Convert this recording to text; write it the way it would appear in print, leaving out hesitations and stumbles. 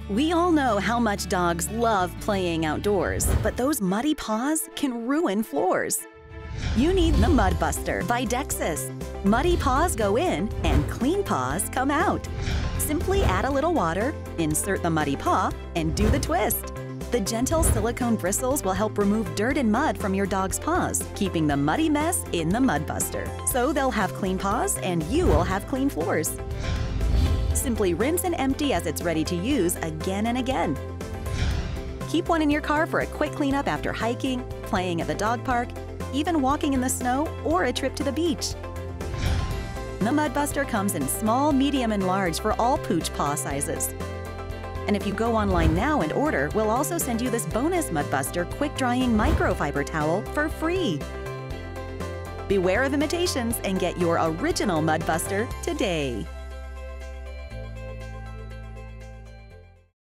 We all know how much dogs love playing outdoors, but those muddy paws can ruin floors. You need the MudBuster by Dexys. Muddy paws go in and clean paws come out. Simply add a little water, insert the muddy paw, and do the twist. The gentle silicone bristles will help remove dirt and mud from your dog's paws, keeping the muddy mess in the MudBuster. So they'll have clean paws and you will have clean floors. Simply rinse and empty as it's ready to use again and again. Keep one in your car for a quick cleanup after hiking, playing at the dog park, even walking in the snow, or a trip to the beach. The MudBuster comes in small, medium, and large for all pooch paw sizes. And if you go online now and order, we'll also send you this bonus MudBuster quick-drying microfiber towel for free. Beware of imitations and get your original MudBuster today.